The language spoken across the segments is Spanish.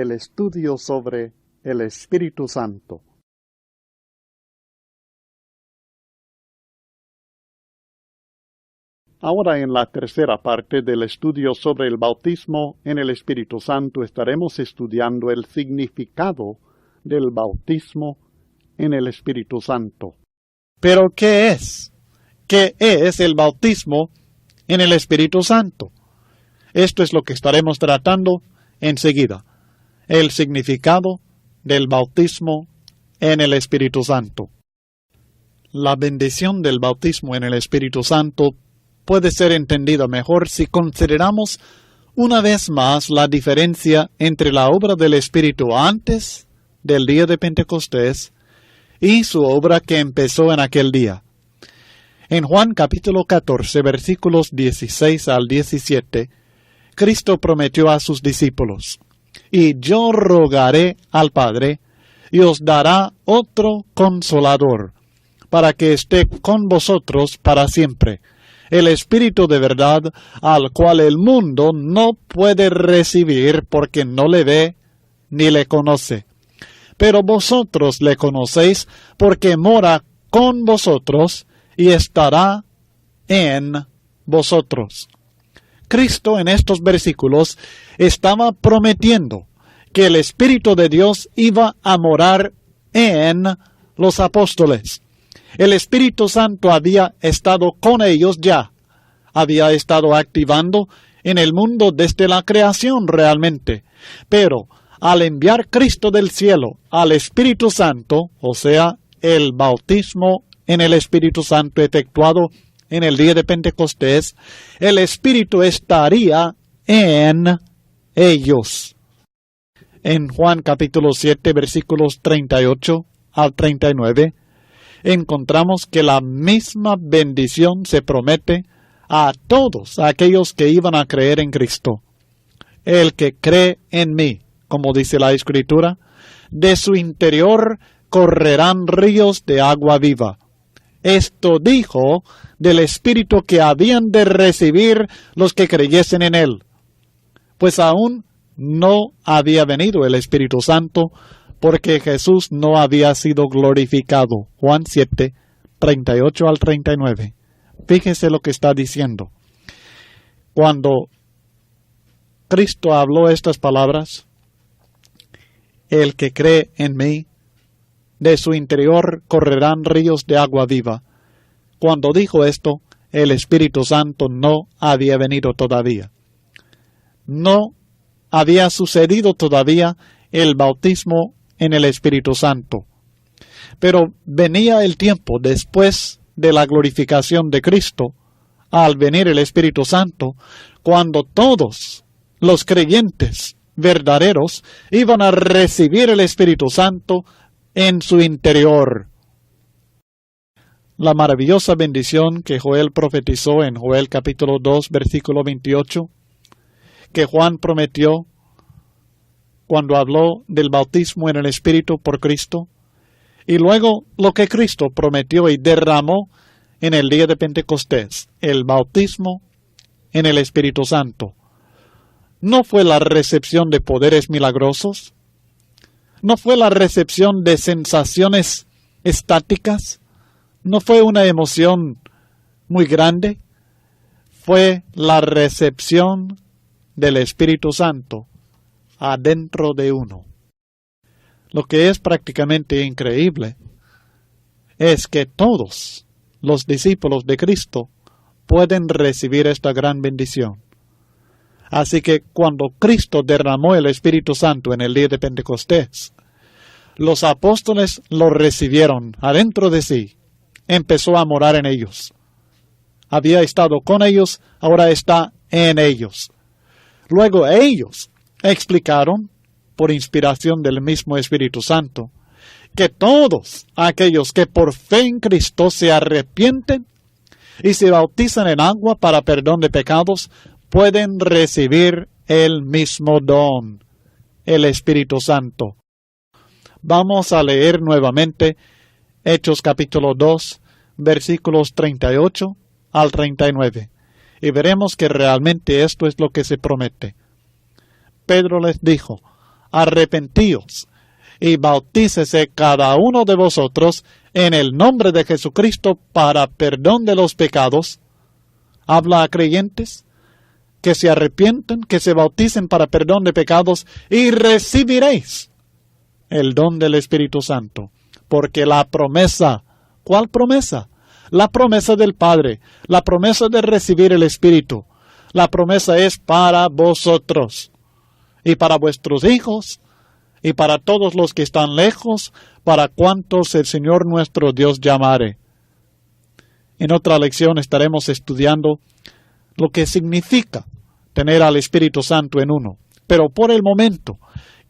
el estudio sobre el Espíritu Santo. Ahora en la tercera parte del estudio sobre el bautismo en el Espíritu Santo estaremos estudiando el significado del bautismo en el Espíritu Santo. ¿Pero qué es? ¿Qué es el bautismo en el Espíritu Santo? Esto es lo que estaremos tratando enseguida. El significado del bautismo en el Espíritu Santo. La bendición del bautismo en el Espíritu Santo puede ser entendida mejor si consideramos una vez más la diferencia entre la obra del Espíritu antes del día de Pentecostés y su obra que empezó en aquel día. En Juan capítulo 14, versículos 16 al 17, Cristo prometió a sus discípulos: «Y yo rogaré al Padre, y os dará otro Consolador, para que esté con vosotros para siempre, el Espíritu de verdad, al cual el mundo no puede recibir porque no le ve ni le conoce. Pero vosotros le conocéis porque mora con vosotros y estará en vosotros». Cristo en estos versículos estaba prometiendo que el Espíritu de Dios iba a morar en los apóstoles. El Espíritu Santo había estado con ellos ya. Había estado activando en el mundo desde la creación realmente. Pero al enviar Cristo del cielo al Espíritu Santo, o sea, el bautismo en el Espíritu Santo efectuado en el día de Pentecostés, el Espíritu estaría en ellos. En Juan capítulo 7, versículos 38 al 39, encontramos que la misma bendición se promete a todos aquellos que iban a creer en Cristo. El que cree en mí, como dice la Escritura, de su interior correrán ríos de agua viva. Esto dijo del Espíritu que habían de recibir los que creyesen en Él, pues aún no había venido el Espíritu Santo, porque Jesús no había sido glorificado. Juan 7, 38 al 39. Fíjese lo que está diciendo. Cuando Cristo habló estas palabras: «El que cree en mí, de su interior correrán ríos de agua viva». Cuando dijo esto, el Espíritu Santo no había venido todavía. No había sucedido todavía el bautismo en el Espíritu Santo. Pero venía el tiempo después de la glorificación de Cristo, al venir el Espíritu Santo, cuando todos los creyentes verdaderos iban a recibir el Espíritu Santo en su interior. La maravillosa bendición que Joel profetizó en Joel capítulo 2, versículo 28, que Juan prometió cuando habló del bautismo en el Espíritu por Cristo, y luego lo que Cristo prometió y derramó en el día de Pentecostés, el bautismo en el Espíritu Santo. ¿No fue la recepción de poderes milagrosos? ¿No fue la recepción de sensaciones estáticas? ¿No fue una emoción muy grande? Fue la recepción del Espíritu Santo adentro de uno. Lo que es prácticamente increíble es que todos los discípulos de Cristo pueden recibir esta gran bendición. Así que cuando Cristo derramó el Espíritu Santo en el día de Pentecostés, los apóstoles lo recibieron adentro de sí. Empezó a morar en ellos. Había estado con ellos, ahora está en ellos. Luego ellos explicaron, por inspiración del mismo Espíritu Santo, que todos aquellos que por fe en Cristo se arrepienten y se bautizan en agua para perdón de pecados, pueden recibir el mismo don, el Espíritu Santo. Vamos a leer nuevamente Hechos capítulo 2, versículos 38 al 39, y veremos que realmente esto es lo que se promete. Pedro les dijo: arrepentíos y bautícese cada uno de vosotros en el nombre de Jesucristo para perdón de los pecados. Habla a creyentes que se arrepienten, que se bauticen para perdón de pecados y recibiréis el don del Espíritu Santo. Porque la promesa, ¿cuál promesa? La promesa del Padre, la promesa de recibir el Espíritu. La promesa es para vosotros y para vuestros hijos y para todos los que están lejos, para cuantos el Señor nuestro Dios llamare. En otra lección estaremos estudiando lo que significa tener al Espíritu Santo en uno. Pero por el momento,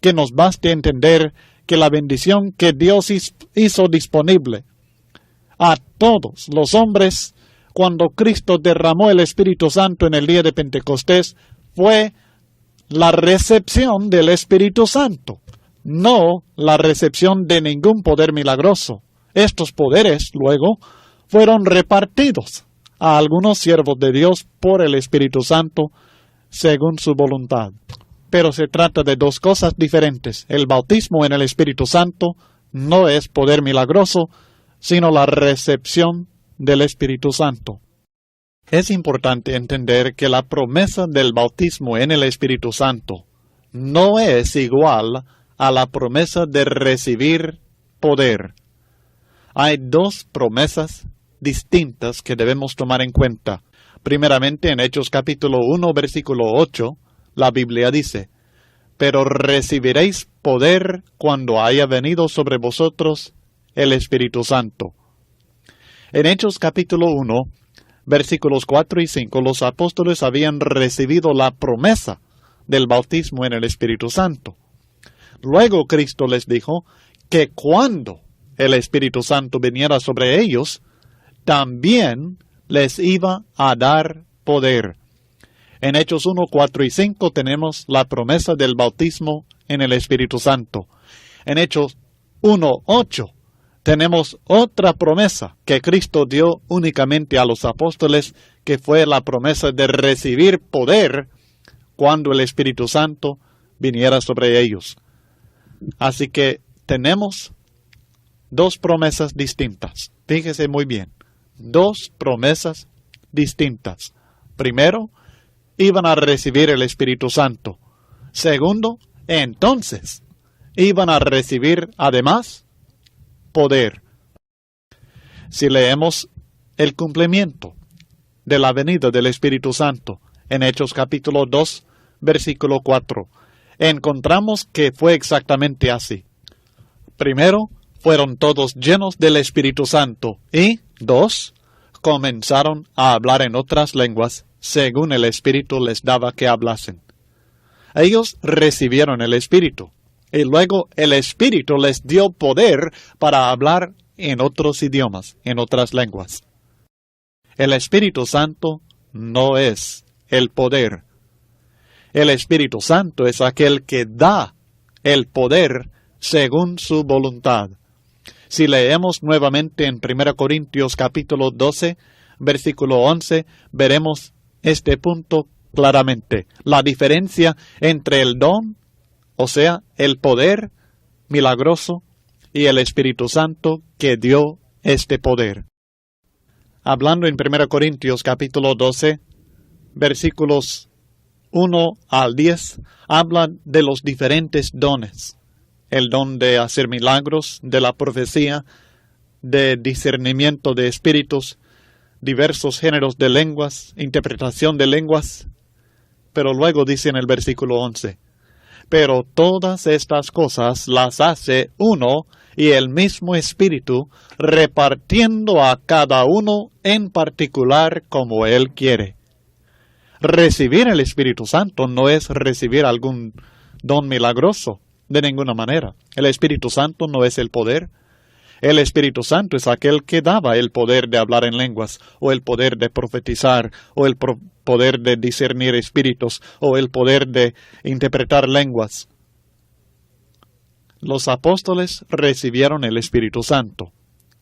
que nos baste entender que la bendición que Dios hizo disponible a todos los hombres cuando Cristo derramó el Espíritu Santo en el día de Pentecostés fue la recepción del Espíritu Santo, no la recepción de ningún poder milagroso. Estos poderes, luego, fueron repartidos a algunos siervos de Dios por el Espíritu Santo según su voluntad. Pero se trata de dos cosas diferentes. El bautismo en el Espíritu Santo no es poder milagroso, sino la recepción del Espíritu Santo. Es importante entender que la promesa del bautismo en el Espíritu Santo no es igual a la promesa de recibir poder. Hay dos promesas distintas que debemos tomar en cuenta. Primeramente, en Hechos capítulo 1, versículo 8, la Biblia dice: pero recibiréis poder cuando haya venido sobre vosotros el Espíritu Santo. En Hechos capítulo 1, versículos 4 y 5, los apóstoles habían recibido la promesa del bautismo en el Espíritu Santo. Luego Cristo les dijo que cuando el Espíritu Santo viniera sobre ellos, también les iba a dar poder. En Hechos 1, 4 y 5 tenemos la promesa del bautismo en el Espíritu Santo. En Hechos 1, 8 tenemos otra promesa que Cristo dio únicamente a los apóstoles, que fue la promesa de recibir poder cuando el Espíritu Santo viniera sobre ellos. Así que tenemos dos promesas distintas. Fíjese muy bien. Dos promesas distintas. Primero, iban a recibir el Espíritu Santo. Segundo, entonces, iban a recibir además poder. Si leemos el cumplimiento de la venida del Espíritu Santo en Hechos capítulo 2, versículo 4, encontramos que fue exactamente así. Primero, fueron todos llenos del Espíritu Santo y, dos, comenzaron a hablar en otras lenguas según el Espíritu les daba que hablasen. Ellos recibieron el Espíritu y luego el Espíritu les dio poder para hablar en otros idiomas, en otras lenguas. El Espíritu Santo no es el poder. El Espíritu Santo es aquel que da el poder según su voluntad. Si leemos nuevamente en 1 Corintios capítulo 12, versículo 11, veremos este punto claramente. La diferencia entre el don, o sea, el poder milagroso, y el Espíritu Santo que dio este poder. Hablando en 1 Corintios capítulo 12, versículos 1 al 10, hablan de los diferentes dones. El don de hacer milagros, de la profecía, de discernimiento de espíritus, diversos géneros de lenguas, interpretación de lenguas. Pero luego dice en el versículo 11, pero todas estas cosas las hace uno y el mismo Espíritu, repartiendo a cada uno en particular como Él quiere. Recibir el Espíritu Santo no es recibir algún don milagroso, de ninguna manera. El Espíritu Santo no es el poder. El Espíritu Santo es aquel que daba el poder de hablar en lenguas, o el poder de profetizar, o el poder de discernir espíritus, o el poder de interpretar lenguas. Los apóstoles recibieron el Espíritu Santo.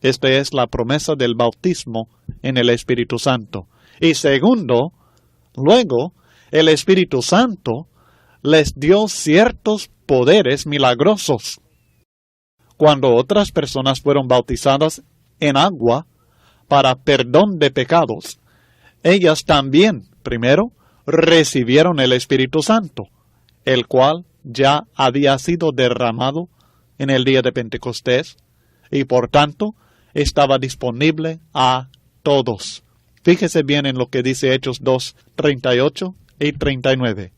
Esta es la promesa del bautismo en el Espíritu Santo. Y segundo, luego, el Espíritu Santo les dio ciertos poderes milagrosos. Cuando otras personas fueron bautizadas en agua para perdón de pecados, ellas también, primero, recibieron el Espíritu Santo, el cual ya había sido derramado en el día de Pentecostés y por tanto estaba disponible a todos. Fíjese bien en lo que dice Hechos 2, 38 y 39.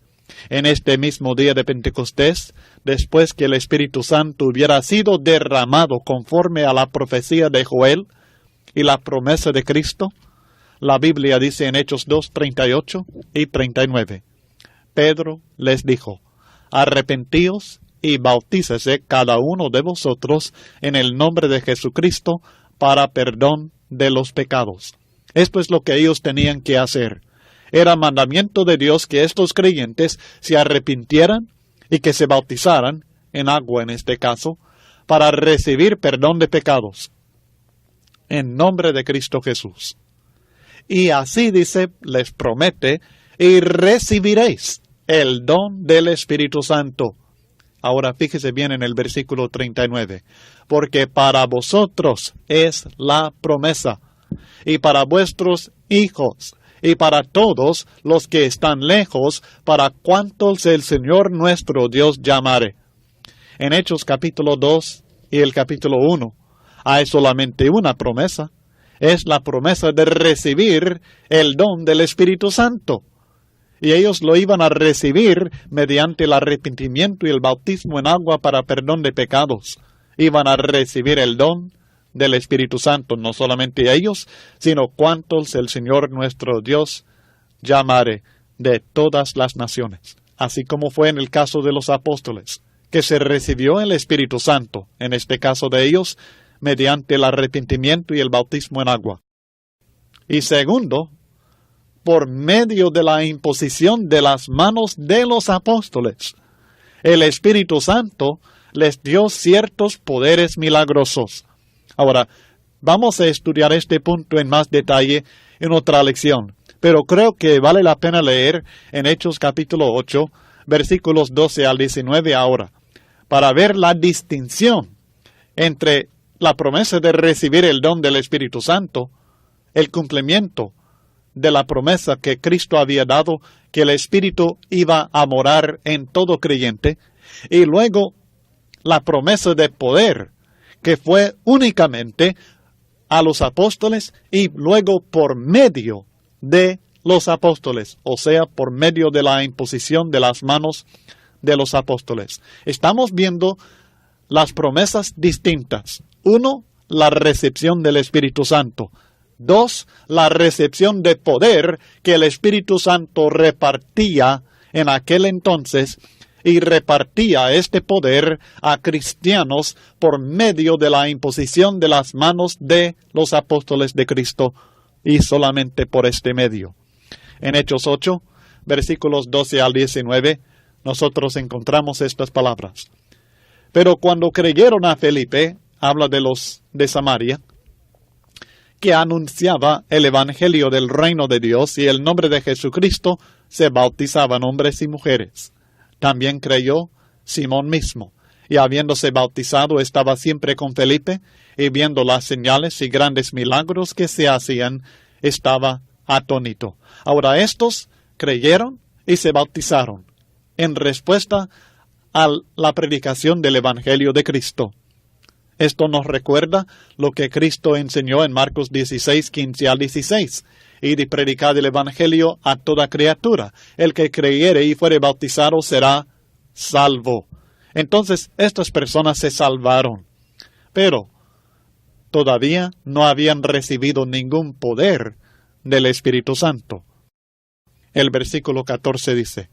En este mismo día de Pentecostés, después que el Espíritu Santo hubiera sido derramado conforme a la profecía de Joel y la promesa de Cristo, la Biblia dice en Hechos 2, 38 y 39. Pedro les dijo: arrepentíos y bautícese cada uno de vosotros en el nombre de Jesucristo para perdón de los pecados. Esto es lo que ellos tenían que hacer. Era mandamiento de Dios que estos creyentes se arrepintieran y que se bautizaran, en agua en este caso, para recibir perdón de pecados, en nombre de Cristo Jesús. Y así dice, les promete, y recibiréis el don del Espíritu Santo. Ahora fíjese bien en el versículo 39. Porque para vosotros es la promesa, y para vuestros hijos, y para todos los que están lejos, para cuantos el Señor nuestro Dios llamare. En Hechos capítulo 2 y el capítulo 1 hay solamente una promesa. Es la promesa de recibir el don del Espíritu Santo. Y ellos lo iban a recibir mediante el arrepentimiento y el bautismo en agua para perdón de pecados. Iban a recibir el don del Espíritu Santo, no solamente ellos, sino cuantos el Señor nuestro Dios llamare de todas las naciones. Así como fue en el caso de los apóstoles, que se recibió el Espíritu Santo, en este caso de ellos, mediante el arrepentimiento y el bautismo en agua. Y segundo, por medio de la imposición de las manos de los apóstoles, el Espíritu Santo les dio ciertos poderes milagrosos. Ahora, vamos a estudiar este punto en más detalle en otra lección, pero creo que vale la pena leer en Hechos capítulo 8, versículos 12 al 19 ahora, para ver la distinción entre la promesa de recibir el don del Espíritu Santo, el cumplimiento de la promesa que Cristo había dado, que el Espíritu iba a morar en todo creyente, y luego la promesa de poder, que fue únicamente a los apóstoles y luego por medio de los apóstoles, o sea, por medio de la imposición de las manos de los apóstoles. Estamos viendo las promesas distintas. 1, la recepción del Espíritu Santo. 2, la recepción de poder que el Espíritu Santo repartía en aquel entonces, y repartía este poder a cristianos por medio de la imposición de las manos de los apóstoles de Cristo, y solamente por este medio. En Hechos 8, versículos 12 al 19, nosotros encontramos estas palabras. Pero cuando creyeron a Felipe, habla de los de Samaria, que anunciaba el evangelio del reino de Dios y el nombre de Jesucristo, se bautizaban hombres y mujeres. También creyó Simón mismo, y habiéndose bautizado estaba siempre con Felipe, y viendo las señales y grandes milagros que se hacían, estaba atónito. Ahora estos creyeron y se bautizaron, en respuesta a la predicación del evangelio de Cristo. Esto nos recuerda lo que Cristo enseñó en Marcos 16, 15 al 16. Y de predicar el evangelio a toda criatura. El que creyere y fuere bautizado será salvo. Entonces, estas personas se salvaron. Pero todavía no habían recibido ningún poder del Espíritu Santo. El versículo 14 dice: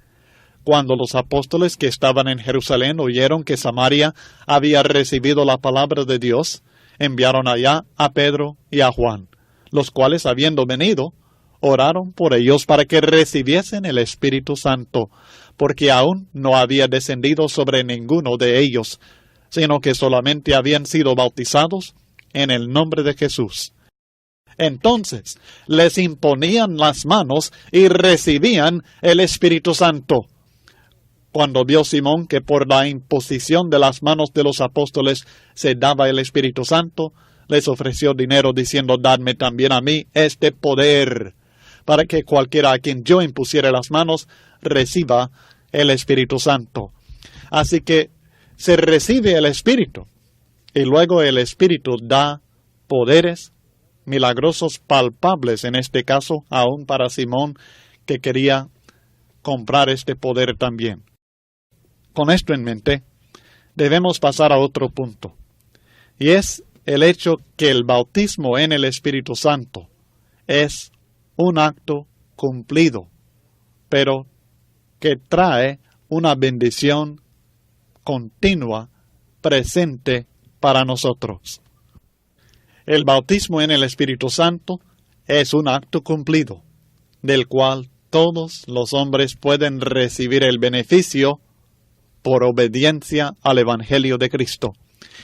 Cuando los apóstoles que estaban en Jerusalén oyeron que Samaria había recibido la palabra de Dios, enviaron allá a Pedro y a Juan, los cuales, habiendo venido, oraron por ellos para que recibiesen el Espíritu Santo, porque aún no había descendido sobre ninguno de ellos, sino que solamente habían sido bautizados en el nombre de Jesús. Entonces les imponían las manos y recibían el Espíritu Santo. cuando vio Simón que por la imposición de las manos de los apóstoles se daba el Espíritu Santo, les ofreció dinero diciendo, dadme también a mí este poder, para que cualquiera a quien yo impusiere las manos reciba el Espíritu Santo. Así que se recibe el Espíritu, y luego el Espíritu da poderes milagrosos palpables, en este caso, aún para Simón, que quería comprar este poder también. Con esto en mente, debemos pasar a otro punto, y es el hecho que el bautismo en el Espíritu Santo es un acto cumplido, pero que trae una bendición continua, presente para nosotros. El bautismo en el Espíritu Santo es un acto cumplido, del cual todos los hombres pueden recibir el beneficio por obediencia al Evangelio de Cristo.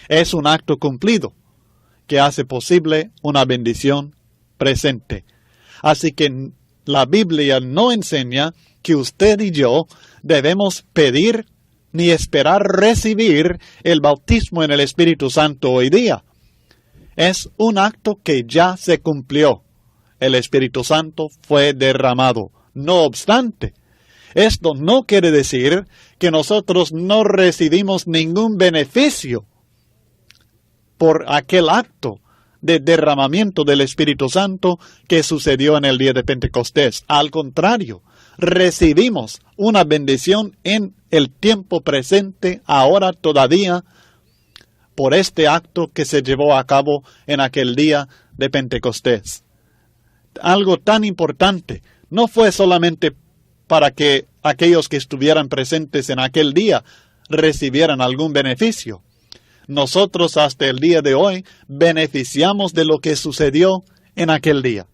Es un acto cumplido que hace posible una bendición presente. Así que la Biblia no enseña que usted y yo debemos pedir ni esperar recibir el bautismo en el Espíritu Santo hoy día. Es un acto que ya se cumplió. El Espíritu Santo fue derramado. No obstante, esto no quiere decir que nosotros no recibimos ningún beneficio por aquel acto de derramamiento del Espíritu Santo que sucedió en el día de Pentecostés. Al contrario, recibimos una bendición en el tiempo presente, ahora todavía, por este acto que se llevó a cabo en aquel día de Pentecostés. Algo tan importante no fue solamente para que aquellos que estuvieran presentes en aquel día recibieran algún beneficio. Nosotros hasta el día de hoy beneficiamos de lo que sucedió en aquel día.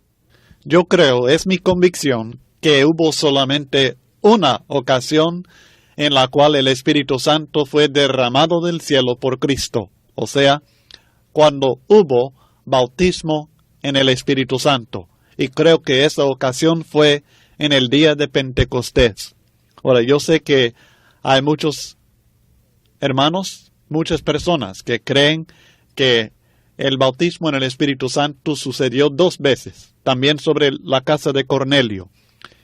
Yo creo, es mi convicción, que hubo solamente una ocasión en la cual el Espíritu Santo fue derramado del cielo por Cristo, o sea, cuando hubo bautismo en el Espíritu Santo. Y creo que esa ocasión fue en el día de Pentecostés. Ahora, yo sé que hay muchos hermanos, muchas personas que creen que el bautismo en el Espíritu Santo sucedió 2 veces, también sobre la casa de Cornelio.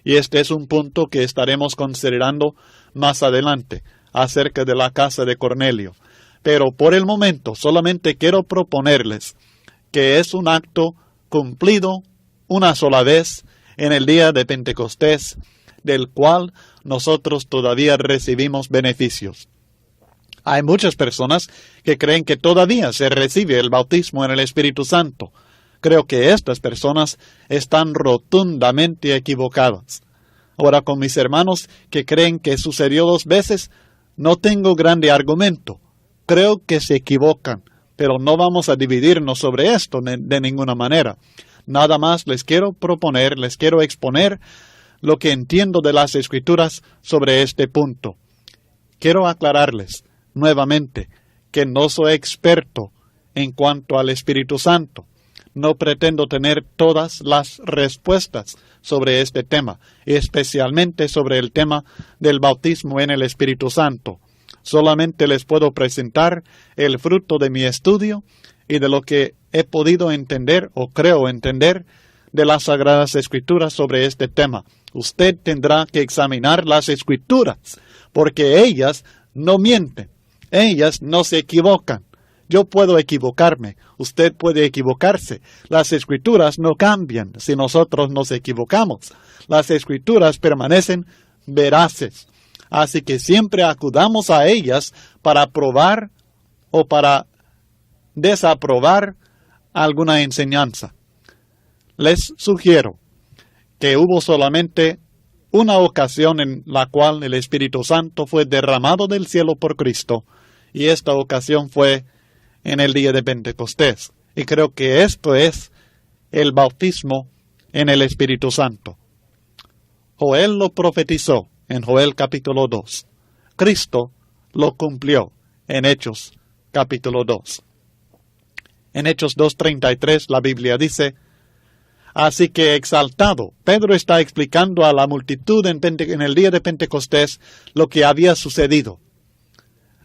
Y este es un punto que estaremos considerando más adelante, acerca de la casa de Cornelio. Pero por el momento solamente quiero proponerles que es un acto cumplido una sola vez en el día de Pentecostés, del cual nosotros todavía recibimos beneficios. Hay muchas personas que creen que todavía se recibe el bautismo en el Espíritu Santo. Creo que estas personas están rotundamente equivocadas. Ahora, con mis hermanos que creen que sucedió 2 veces, no tengo grande argumento. Creo que se equivocan, pero no vamos a dividirnos sobre esto de ninguna manera. Nada más les quiero proponer, les quiero exponer lo que entiendo de las Escrituras sobre este punto. Quiero aclararles nuevamente que no soy experto en cuanto al Espíritu Santo. No pretendo tener todas las respuestas sobre este tema, especialmente sobre el tema del bautismo en el Espíritu Santo. Solamente les puedo presentar el fruto de mi estudio y de lo que he podido entender o creo entender de las Sagradas Escrituras sobre este tema. Usted tendrá que examinar las Escrituras, porque ellas no mienten, ellas no se equivocan. Yo puedo equivocarme, usted puede equivocarse. Las Escrituras no cambian si nosotros nos equivocamos. Las Escrituras permanecen veraces. Así que siempre acudamos a ellas para probar o para desaprobar alguna enseñanza. Les sugiero que hubo solamente una ocasión en la cual el Espíritu Santo fue derramado del cielo por Cristo, y esta ocasión fue en el día de Pentecostés. Y creo que esto es el bautismo en el Espíritu Santo. Joel lo profetizó en Joel capítulo 2. Cristo lo cumplió en Hechos capítulo 2. En Hechos 2:33 la Biblia dice: Así que exaltado, Pedro está explicando a la multitud en el día de Pentecostés lo que había sucedido,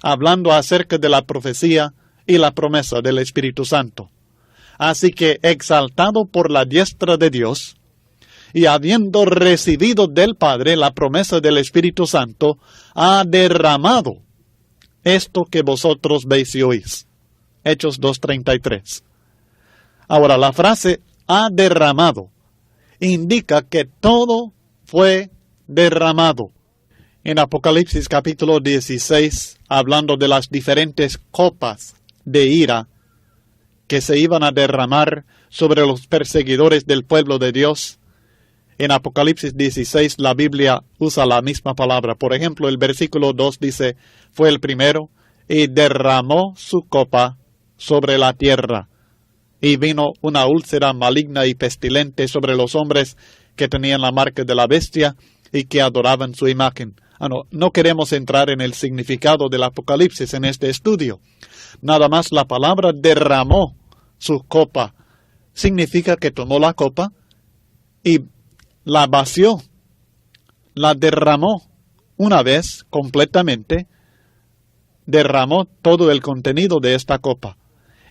hablando acerca de la profecía y la promesa del Espíritu Santo. Así que exaltado por la diestra de Dios, y habiendo recibido del Padre la promesa del Espíritu Santo, ha derramado esto que vosotros veis y oís. Hechos 2:33. Ahora, la frase ha derramado indica que todo fue derramado. En Apocalipsis capítulo 16, hablando de las diferentes copas de ira que se iban a derramar sobre los perseguidores del pueblo de Dios, en Apocalipsis 16 la Biblia usa la misma palabra. Por ejemplo, el versículo 2 dice, fue el primero, y derramó su copa sobre la tierra. Y vino una úlcera maligna y pestilente sobre los hombres que tenían la marca de la bestia y que adoraban su imagen. No queremos entrar en el significado del Apocalipsis en este estudio. Nada más la palabra derramó su copa significa que tomó la copa y la vació, la derramó una vez completamente, derramó todo el contenido de esta copa.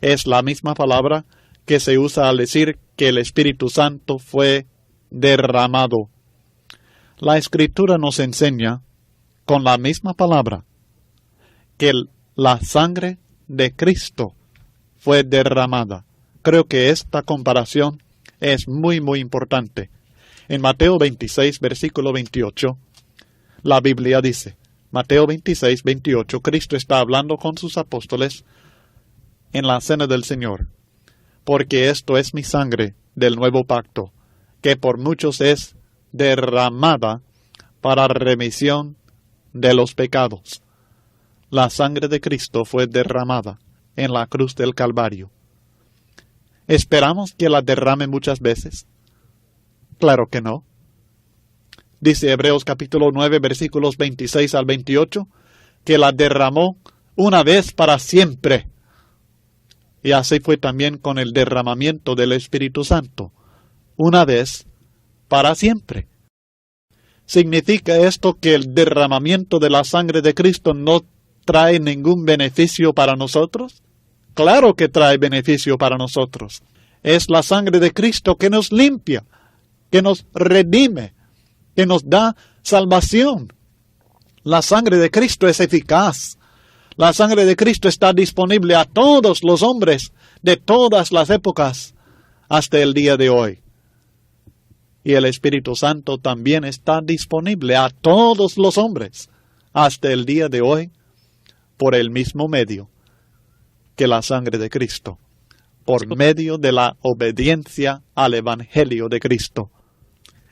Es la misma palabra que se usa al decir que el Espíritu Santo fue derramado. La Escritura nos enseña con la misma palabra que la sangre de Cristo fue derramada. Creo que esta comparación es muy importante. En Mateo 26, versículo 28, la Biblia dice, Mateo 26, 28, Cristo está hablando con sus apóstoles en la cena del Señor. Porque esto es mi sangre del nuevo pacto, que por muchos es derramada para remisión de los pecados. La sangre de Cristo fue derramada en la cruz del Calvario. ¿Esperamos que la derrame muchas veces? Claro que no. Dice Hebreos capítulo 9, versículos 26 al 28, que la derramó una vez para siempre. Y así fue también con el derramamiento del Espíritu Santo, una vez para siempre. ¿Significa esto que el derramamiento de la sangre de Cristo no trae ningún beneficio para nosotros? Claro que trae beneficio para nosotros. Es la sangre de Cristo que nos limpia, que nos redime, que nos da salvación. La sangre de Cristo es eficaz. La sangre de Cristo está disponible a todos los hombres de todas las épocas hasta el día de hoy. Y el Espíritu Santo también está disponible a todos los hombres hasta el día de hoy por el mismo medio que la sangre de Cristo, por medio de la obediencia al Evangelio de Cristo.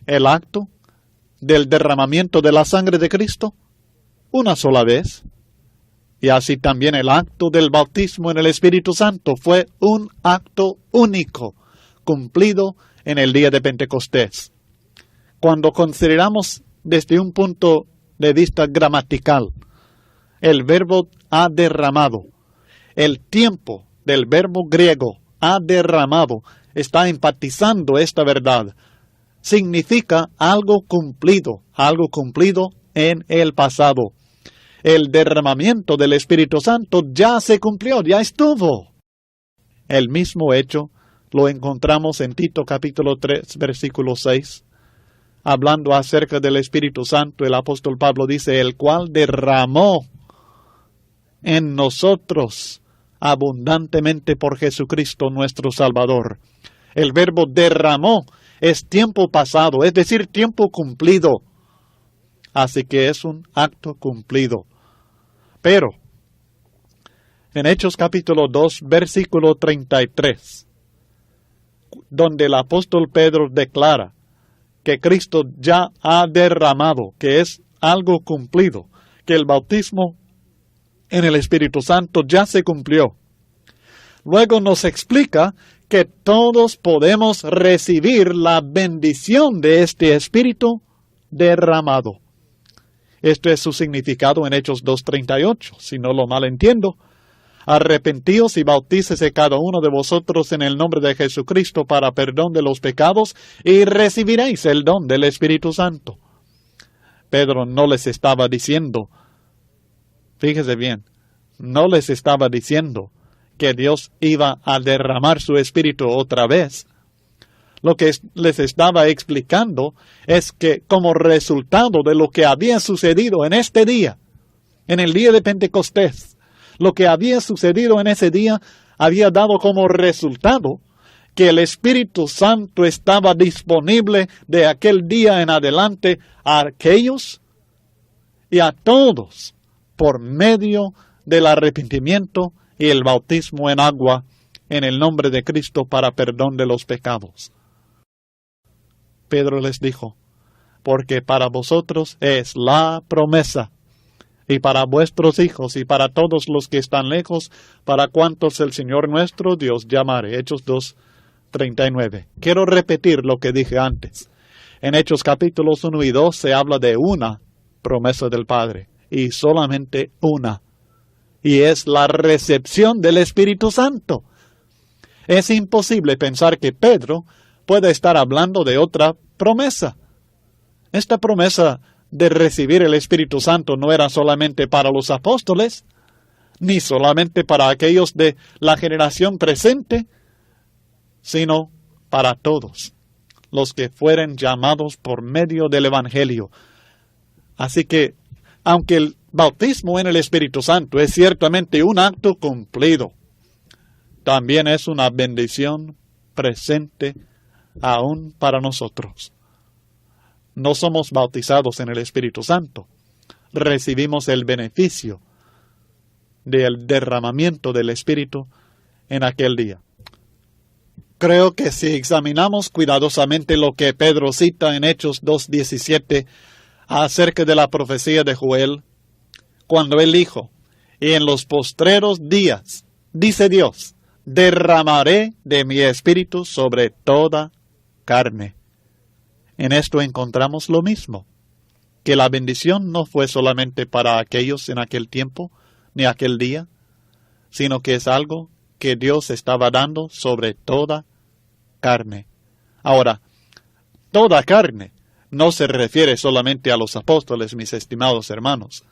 El acto del derramamiento de la sangre de Cristo, una sola vez. Y así también el acto del bautismo en el Espíritu Santo fue un acto único, cumplido en el día de Pentecostés. Cuando consideramos desde un punto de vista gramatical, el verbo ha derramado, el tiempo del verbo griego ha derramado, está enfatizando esta verdad. Significa algo cumplido en el pasado. El derramamiento del Espíritu Santo ya se cumplió, ya estuvo. El mismo hecho lo encontramos en Tito capítulo 3, versículo 6. Hablando acerca del Espíritu Santo, el apóstol Pablo dice, el cual derramó en nosotros abundantemente por Jesucristo nuestro Salvador. El verbo derramó es tiempo pasado, es decir, tiempo cumplido. Así que es un acto cumplido. Pero, en Hechos capítulo 2, versículo 33, donde el apóstol Pedro declara que Cristo ya ha derramado, que es algo cumplido, que el bautismo en el Espíritu Santo ya se cumplió. Luego nos explica que todos podemos recibir la bendición de este Espíritu derramado. Esto es su significado en Hechos 2:38, si no lo mal entiendo. arrepentíos y bautícese cada uno de vosotros en el nombre de Jesucristo para perdón de los pecados, y recibiréis el don del Espíritu Santo. Pedro no les estaba diciendo, fíjese bien, no les estaba diciendo que Dios iba a derramar su Espíritu otra vez. Lo que les estaba explicando es que como resultado de lo que había sucedido en este día, en el día de Pentecostés, lo que había sucedido en ese día había dado como resultado que el Espíritu Santo estaba disponible de aquel día en adelante a aquellos y a todos por medio del arrepentimiento y el bautismo en agua en el nombre de Cristo para perdón de los pecados. Pedro les dijo, porque para vosotros es la promesa, y para vuestros hijos y para todos los que están lejos, para cuantos el Señor nuestro Dios llamare. Hechos 2:39. Quiero repetir lo que dije antes. En Hechos capítulos 1 y 2 se habla de una promesa del Padre, y solamente una, y es la recepción del Espíritu Santo. Es imposible pensar que Pedro puede estar hablando de otra promesa. Esta promesa de recibir el Espíritu Santo no era solamente para los apóstoles, ni solamente para aquellos de la generación presente, sino para todos los que fueren llamados por medio del Evangelio. Así que, aunque el bautismo en el Espíritu Santo es ciertamente un acto cumplido, también es una bendición presente aún para nosotros. No somos bautizados en el Espíritu Santo. Recibimos el beneficio del derramamiento del Espíritu en aquel día. Creo que si examinamos cuidadosamente lo que Pedro cita en Hechos 2:17 acerca de la profecía de Joel, cuando él dijo, y en los postreros días, dice Dios, derramaré de mi Espíritu sobre toda carne. En esto encontramos lo mismo, que la bendición no fue solamente para aquellos en aquel tiempo, ni aquel día, sino que es algo que Dios estaba dando sobre toda carne. Ahora, toda carne no se refiere solamente a los apóstoles, mis estimados hermanos.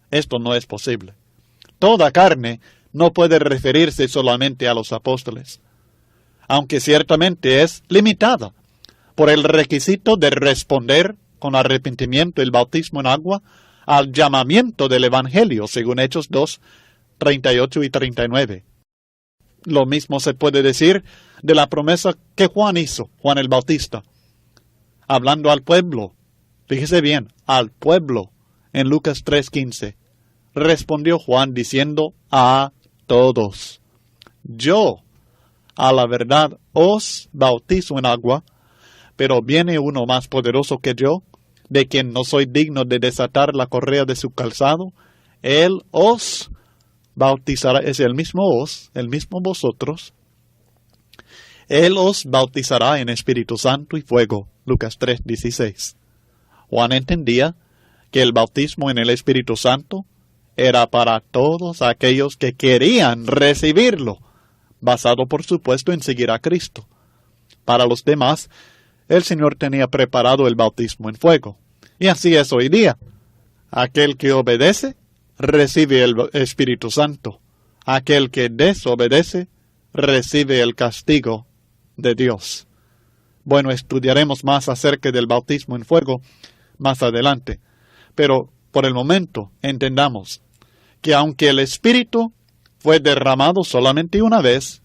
Esto no es posible. Toda carne no puede referirse solamente a los apóstoles, aunque ciertamente es limitada por el requisito de responder con arrepentimiento y el bautismo en agua al llamamiento del Evangelio, según Hechos 2:38 y 39. Lo mismo se puede decir de la promesa que Juan hizo, Juan el Bautista, hablando al pueblo. Fíjese bien, al pueblo, en Lucas 3:15. Respondió Juan diciendo a todos, yo, a la verdad, os bautizo en agua, pero viene uno más poderoso que yo, de quien no soy digno de desatar la correa de su calzado. Él os bautizará, es el mismo os, el mismo vosotros. Él os bautizará en Espíritu Santo y fuego. Lucas 3:16. Juan entendía que el bautismo en el Espíritu Santo era para todos aquellos que querían recibirlo, basado por supuesto en seguir a Cristo. Para los demás, el Señor tenía preparado el bautismo en fuego. Y así es hoy día. Aquel que obedece, recibe el Espíritu Santo. Aquel que desobedece, recibe el castigo de Dios. Bueno, estudiaremos más acerca del bautismo en fuego más adelante. Pero por el momento entendamos que aunque el Espíritu fue derramado solamente una vez,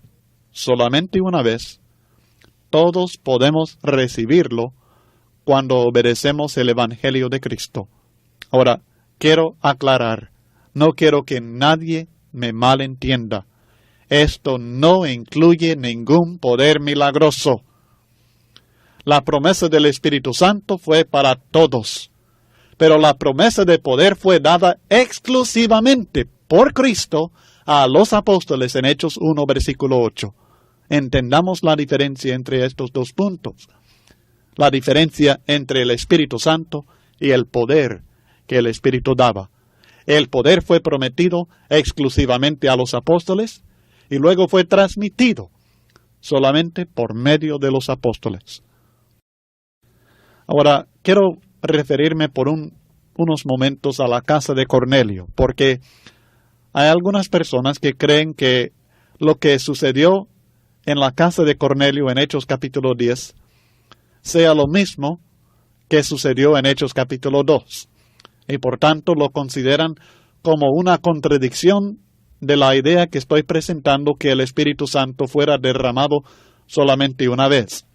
todos podemos recibirlo cuando obedecemos el Evangelio de Cristo. Ahora, quiero aclarar, no quiero que nadie me malentienda. Esto no incluye ningún poder milagroso. La promesa del Espíritu Santo fue para todos, pero la promesa de poder fue dada exclusivamente por Cristo a los apóstoles en Hechos 1, versículo 8. Entendamos la diferencia entre estos dos puntos. La diferencia entre el Espíritu Santo y el poder que el Espíritu daba. El poder fue prometido exclusivamente a los apóstoles y luego fue transmitido solamente por medio de los apóstoles. Ahora, quiero referirme por unos momentos a la casa de Cornelio, porque hay algunas personas que creen que lo que sucedió en la casa de Cornelio en Hechos capítulo 10 sea lo mismo que sucedió en Hechos capítulo 2, y por tanto lo consideran como una contradicción de la idea que estoy presentando, que el Espíritu Santo fuera derramado solamente una vez.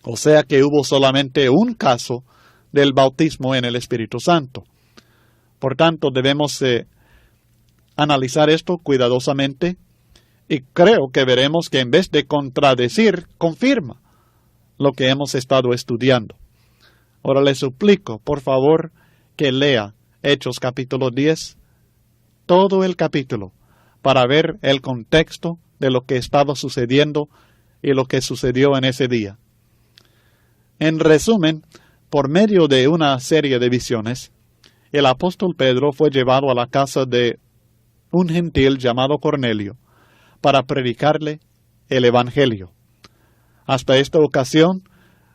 O sea que hubo solamente un caso del bautismo en el Espíritu Santo. Por tanto, debemos analizar esto cuidadosamente, y creo que veremos que en vez de contradecir, confirma lo que hemos estado estudiando. Ahora le suplico, por favor, que lea Hechos capítulo 10, todo el capítulo, para ver el contexto de lo que estaba sucediendo y lo que sucedió en ese día. En resumen, por medio de una serie de visiones, el apóstol Pedro fue llevado a la casa de un gentil llamado Cornelio para predicarle el Evangelio. Hasta esta ocasión,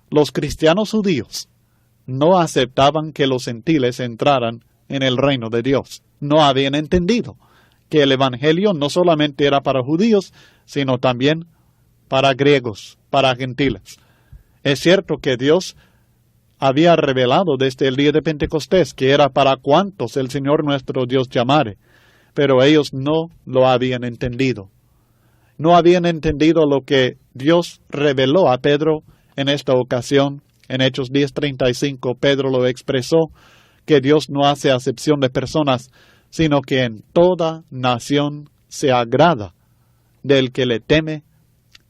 los cristianos judíos no aceptaban que los gentiles entraran en el reino de Dios. No habían entendido que el Evangelio no solamente era para judíos, sino también para griegos, para gentiles. Es cierto que Dios había revelado desde el día de Pentecostés que era para cuantos el Señor nuestro Dios llamare, pero ellos no lo habían entendido. No habían entendido lo que Dios reveló a Pedro en esta ocasión. En Hechos 10:35, Pedro lo expresó, que Dios no hace acepción de personas, sino que en toda nación se agrada del que le teme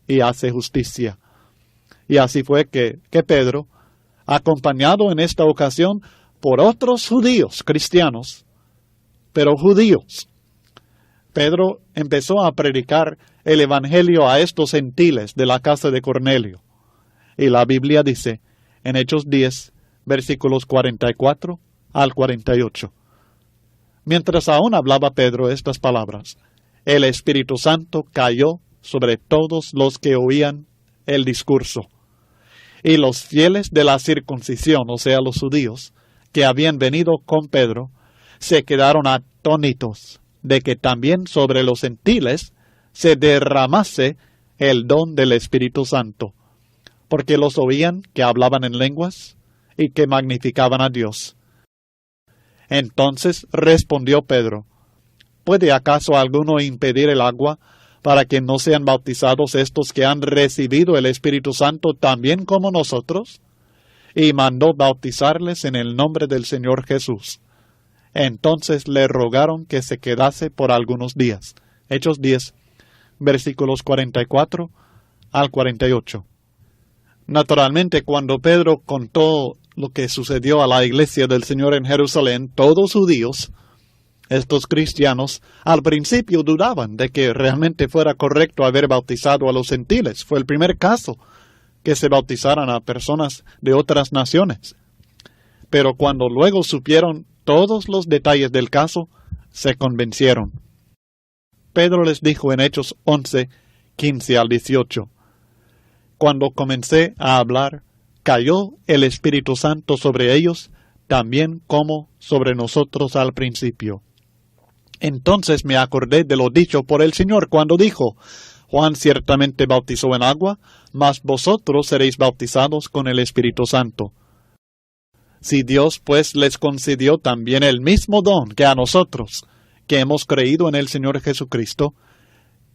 y hace justicia. Y así fue que Pedro, acompañado en esta ocasión por otros judíos cristianos, pero judíos, Pedro empezó a predicar el Evangelio a estos gentiles de la casa de Cornelio. Y la Biblia dice, en Hechos 10, versículos 44 al 48. Mientras aún hablaba Pedro estas palabras, el Espíritu Santo cayó sobre todos los que oían el discurso. Y los fieles de la circuncisión, o sea, los judíos, que habían venido con Pedro, se quedaron atónitos de que también sobre los gentiles se derramase el don del Espíritu Santo, porque los oían que hablaban en lenguas y que magnificaban a Dios. Entonces respondió Pedro, ¿puede acaso alguno impedir el agua para que no sean bautizados estos que han recibido el Espíritu Santo también como nosotros? Y mandó bautizarles en el nombre del Señor Jesús. Entonces le rogaron que se quedase por algunos días. Hechos 10, versículos 44 al 48. Naturalmente, cuando Pedro contó lo que sucedió a la iglesia del Señor en Jerusalén, todos judíos, estos cristianos, al principio dudaban de que realmente fuera correcto haber bautizado a los gentiles. Fue el primer caso que se bautizaran a personas de otras naciones. Pero cuando luego supieron todos los detalles del caso, se convencieron. Pedro les dijo en Hechos 11, 15 al 18, cuando comencé a hablar, cayó el Espíritu Santo sobre ellos, también como sobre nosotros al principio. Entonces me acordé de lo dicho por el Señor cuando dijo, Juan ciertamente bautizó en agua, mas vosotros seréis bautizados con el Espíritu Santo. Si Dios pues les concedió también el mismo don que a nosotros, que hemos creído en el Señor Jesucristo,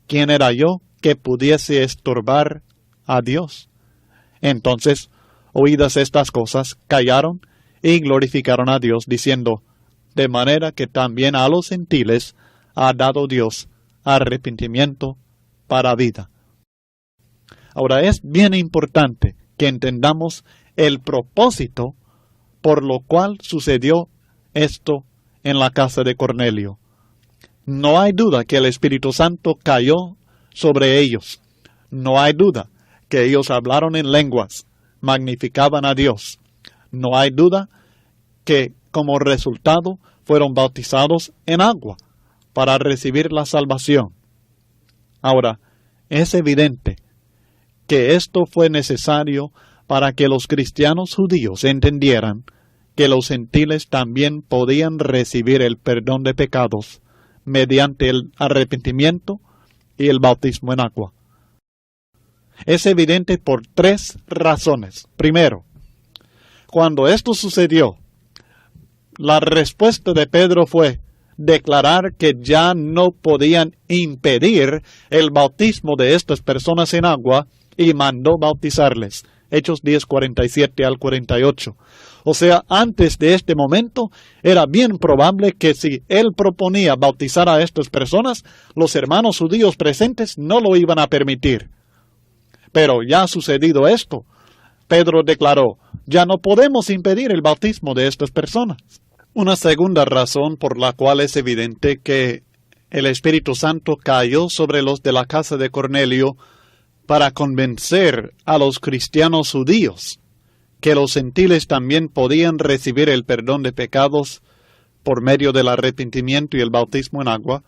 ¿quién era yo que pudiese estorbar a Dios? Entonces, oídas estas cosas, callaron y glorificaron a Dios, diciendo, de manera que también a los gentiles ha dado Dios arrepentimiento para vida. Ahora es bien importante que entendamos el propósito por lo cual sucedió esto en la casa de Cornelio. No hay duda que el Espíritu Santo cayó sobre ellos. No hay duda que ellos hablaron en lenguas, magnificaban a Dios. No hay duda que como resultado fueron bautizados en agua para recibir la salvación. Ahora, es evidente que esto fue necesario para que los cristianos judíos entendieran que los gentiles también podían recibir el perdón de pecados mediante el arrepentimiento y el bautismo en agua. Es evidente por 3 razones. Primero, cuando esto sucedió, la respuesta de Pedro fue declarar que ya no podían impedir el bautismo de estas personas en agua y mandó bautizarles. Hechos 10, 47 al 48. O sea, antes de este momento, era bien probable que si él proponía bautizar a estas personas, los hermanos judíos presentes no lo iban a permitir. Pero ya ha sucedido esto. Pedro declaró, ya no podemos impedir el bautismo de estas personas. Una segunda razón por la cual es evidente que el Espíritu Santo cayó sobre los de la casa de Cornelio para convencer a los cristianos judíos que los gentiles también podían recibir el perdón de pecados por medio del arrepentimiento y el bautismo en agua,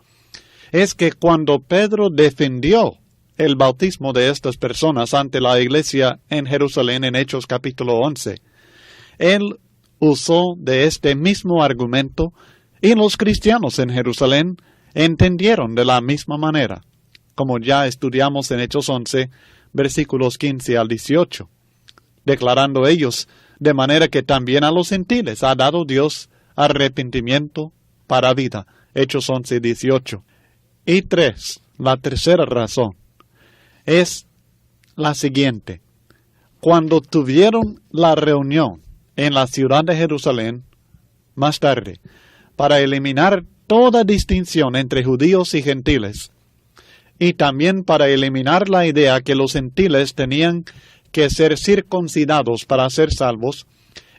es que cuando Pedro defendió el bautismo de estas personas ante la iglesia en Jerusalén en Hechos capítulo 11, él usó de este mismo argumento y los cristianos en Jerusalén entendieron de la misma manera, como ya estudiamos en Hechos 11, versículos 15 al 18, declarando ellos de manera que también a los gentiles ha dado Dios arrepentimiento para vida. Hechos 11, 18. Y 3, la tercera razón, es la siguiente. Cuando tuvieron la reunión en la ciudad de Jerusalén, más tarde, para eliminar toda distinción entre judíos y gentiles, y también para eliminar la idea que los gentiles tenían que ser circuncidados para ser salvos,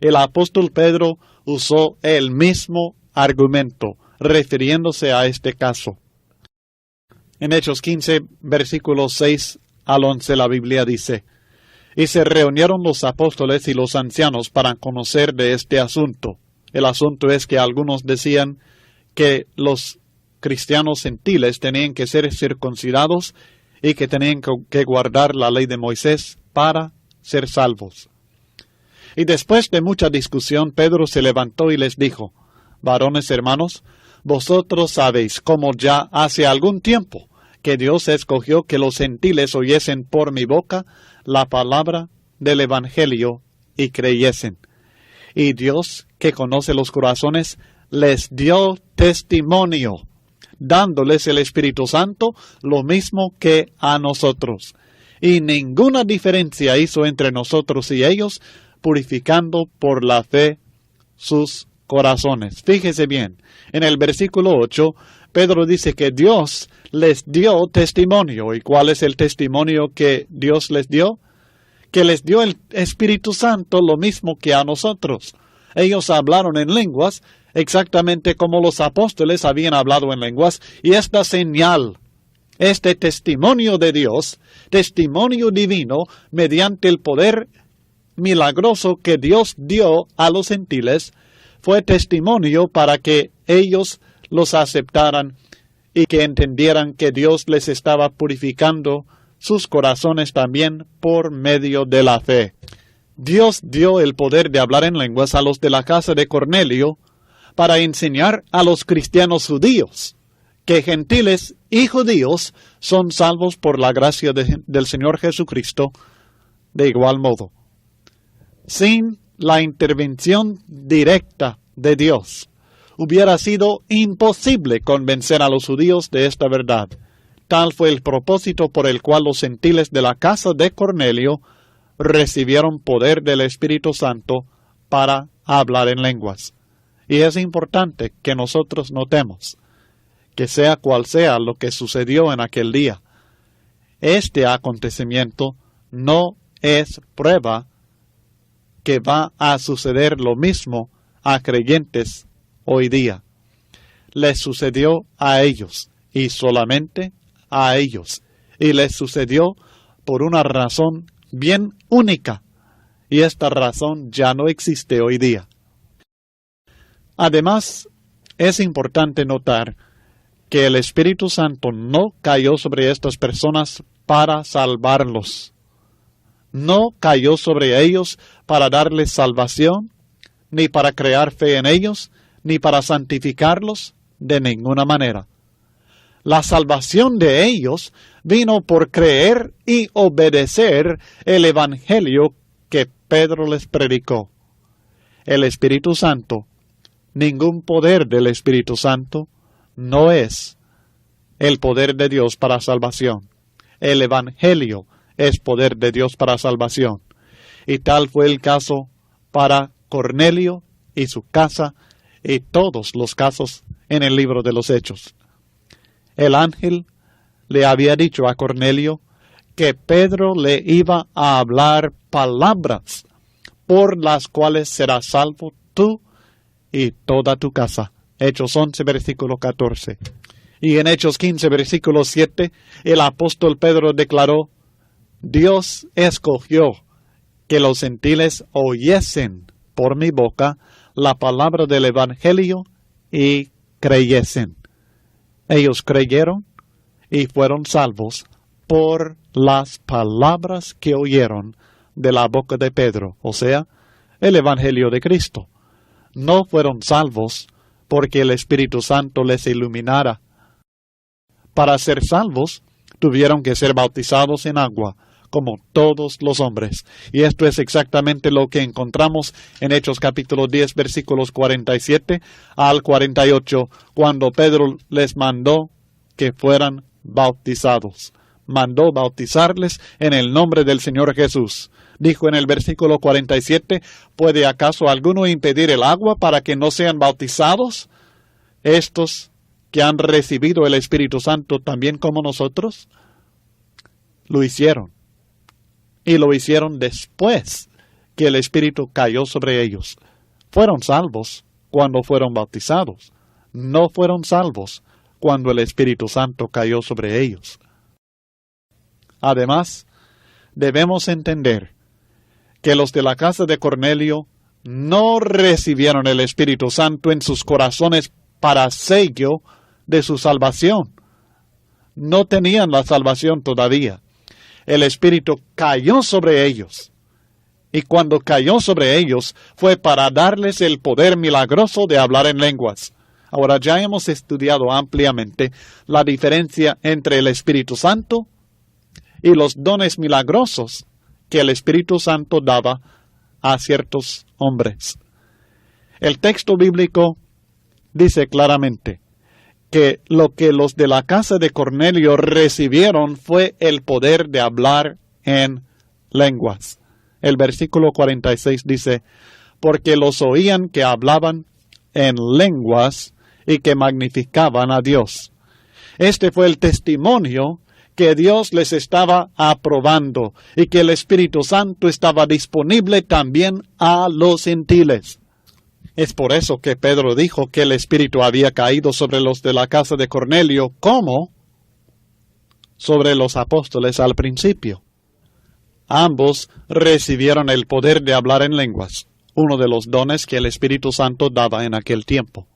el apóstol Pedro usó el mismo argumento, refiriéndose a este caso. En Hechos 15, versículos 6 al 11, la Biblia dice, y se reunieron los apóstoles y los ancianos para conocer de este asunto. El asunto es que algunos decían que los cristianos gentiles tenían que ser circuncidados y que tenían que guardar la ley de Moisés para ser salvos. Y después de mucha discusión, Pedro se levantó y les dijo, varones hermanos, vosotros sabéis cómo ya hace algún tiempo que Dios escogió que los gentiles oyesen por mi boca la palabra del Evangelio y creyesen. Y Dios, que conoce los corazones, les dio testimonio, dándoles el Espíritu Santo, lo mismo que a nosotros. Y ninguna diferencia hizo entre nosotros y ellos, purificando por la fe sus corazones. Fíjese bien, en el versículo 8, Pedro dice que Dios les dio testimonio. ¿Y cuál es el testimonio que Dios les dio? Que les dio el Espíritu Santo lo mismo que a nosotros. Ellos hablaron en lenguas exactamente como los apóstoles habían hablado en lenguas, y esta señal, este testimonio de Dios, testimonio divino, mediante el poder milagroso que Dios dio a los gentiles, fue testimonio para que ellos los aceptaran y que entendieran que Dios les estaba purificando sus corazones también por medio de la fe. Dios dio el poder de hablar en lenguas a los de la casa de Cornelio para enseñar a los cristianos judíos que gentiles y judíos son salvos por la gracia del Señor Jesucristo de igual modo. Sin la intervención directa de Dios, hubiera sido imposible convencer a los judíos de esta verdad. Tal fue el propósito por el cual los gentiles de la casa de Cornelio recibieron poder del Espíritu Santo para hablar en lenguas. Y es importante que nosotros notemos que sea cual sea lo que sucedió en aquel día, este acontecimiento no es prueba que va a suceder lo mismo a creyentes hoy día. Les sucedió a ellos y solamente a ellos. Y les sucedió por una razón bien única. Y esta razón ya no existe hoy día. Además, Es importante notar que el Espíritu Santo no cayó sobre estas personas para salvarlos. No cayó sobre ellos para darles salvación, ni para crear fe en ellos, ni para santificarlos de ninguna manera. La salvación de ellos vino por creer y obedecer el Evangelio que Pedro les predicó. El Espíritu Santo, ningún poder del Espíritu Santo, no es el poder de Dios para salvación. El Evangelio es poder de Dios para salvación. Y tal fue el caso para Cornelio y su casa y todos los casos en el libro de los Hechos. El ángel le había dicho a Cornelio que Pedro le iba a hablar palabras por las cuales serás salvo tú y toda tu casa. Hechos 11, versículo 14. Y en Hechos 15, versículo 7, el apóstol Pedro declaró: Dios escogió que los gentiles oyesen por mi boca la palabra del Evangelio y creyesen. Ellos creyeron y fueron salvos por las palabras que oyeron de la boca de Pedro, o sea, el Evangelio de Cristo. No fueron salvos porque el Espíritu Santo les iluminara. Para ser salvos, tuvieron que ser bautizados en agua, como todos los hombres. Y esto es exactamente lo que encontramos en Hechos capítulo 10, versículos 47 al 48, cuando Pedro les mandó que fueran bautizados. Mandó bautizarles en el nombre del Señor Jesús. Dijo en el versículo 47, ¿puede acaso alguno impedir el agua para que no sean bautizados? Estos que han recibido el Espíritu Santo también como nosotros, lo hicieron. Y lo hicieron después que el Espíritu cayó sobre ellos. Fueron salvos cuando fueron bautizados. No fueron salvos cuando el Espíritu Santo cayó sobre ellos. Además, debemos entender que los de la casa de Cornelio no recibieron el Espíritu Santo en sus corazones para sello de su salvación. No tenían la salvación todavía. El Espíritu cayó sobre ellos. Y cuando cayó sobre ellos fue para darles el poder milagroso de hablar en lenguas. Ahora ya hemos estudiado ampliamente la diferencia entre el Espíritu Santo y los dones milagrosos que el Espíritu Santo daba a ciertos hombres. El texto bíblico dice claramente que lo que los de la casa de Cornelio recibieron fue el poder de hablar en lenguas. El versículo 46 dice, porque los oían que hablaban en lenguas y que magnificaban a Dios. Este fue el testimonio que Dios les estaba aprobando y que el Espíritu Santo estaba disponible también a los gentiles. Es por eso que Pedro dijo que el Espíritu había caído sobre los de la casa de Cornelio, como sobre los apóstoles al principio. Ambos recibieron el poder de hablar en lenguas, uno de los dones que el Espíritu Santo daba en aquel tiempo.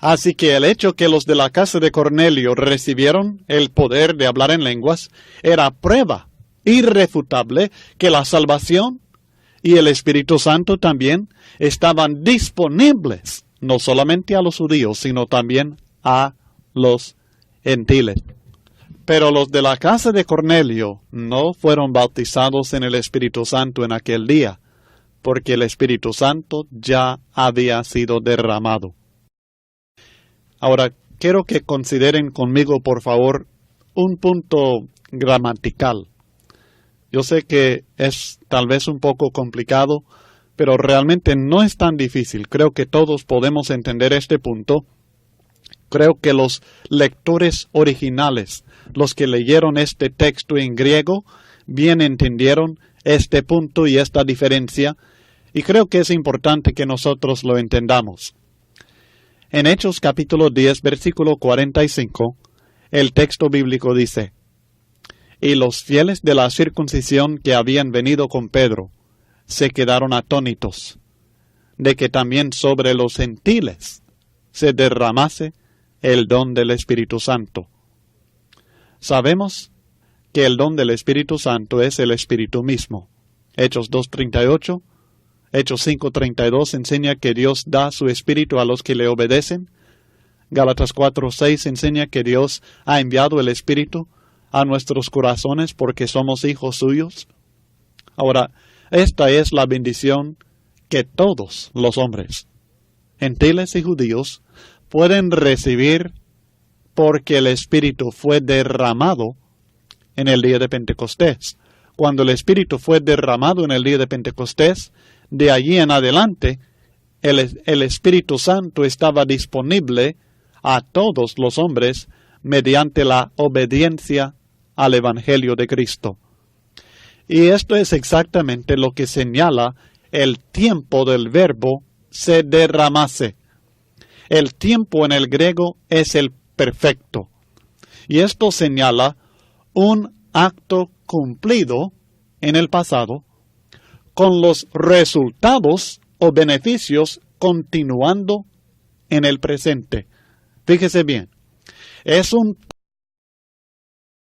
Así que el hecho que los de la casa de Cornelio recibieron el poder de hablar en lenguas era prueba irrefutable que la salvación y el Espíritu Santo también estaban disponibles, no solamente a los judíos, sino también a los gentiles. Pero los de la casa de Cornelio no fueron bautizados en el Espíritu Santo en aquel día, porque el Espíritu Santo ya había sido derramado. Ahora, quiero que consideren conmigo, por favor, un punto gramatical. Yo sé que es tal vez un poco complicado, pero realmente no es tan difícil. Creo que todos podemos entender este punto. Creo que los lectores originales, los que leyeron este texto en griego, bien entendieron este punto y esta diferencia, y creo que es importante que nosotros lo entendamos. En Hechos capítulo 10, versículo 45, el texto bíblico dice, y los fieles de la circuncisión que habían venido con Pedro se quedaron atónitos, de que también sobre los gentiles se derramase el don del Espíritu Santo. Sabemos que el don del Espíritu Santo es el Espíritu mismo. Hechos 2:38, Hechos 5:32 enseña que Dios da su Espíritu a los que le obedecen. Gálatas 4:6 enseña que Dios ha enviado el Espíritu a nuestros corazones porque somos hijos suyos. Ahora, esta es la bendición que todos los hombres, gentiles y judíos, pueden recibir porque el Espíritu fue derramado en el día de Pentecostés. Cuando el Espíritu fue derramado en el día de Pentecostés, de allí en adelante, el Espíritu Santo estaba disponible a todos los hombres mediante la obediencia al Evangelio de Cristo. Y esto es exactamente lo que señala el tiempo del verbo se derramase. El tiempo en el griego es el perfecto. Y esto señala un acto cumplido en el pasado con los resultados o beneficios continuando en el presente. Fíjese bien, es un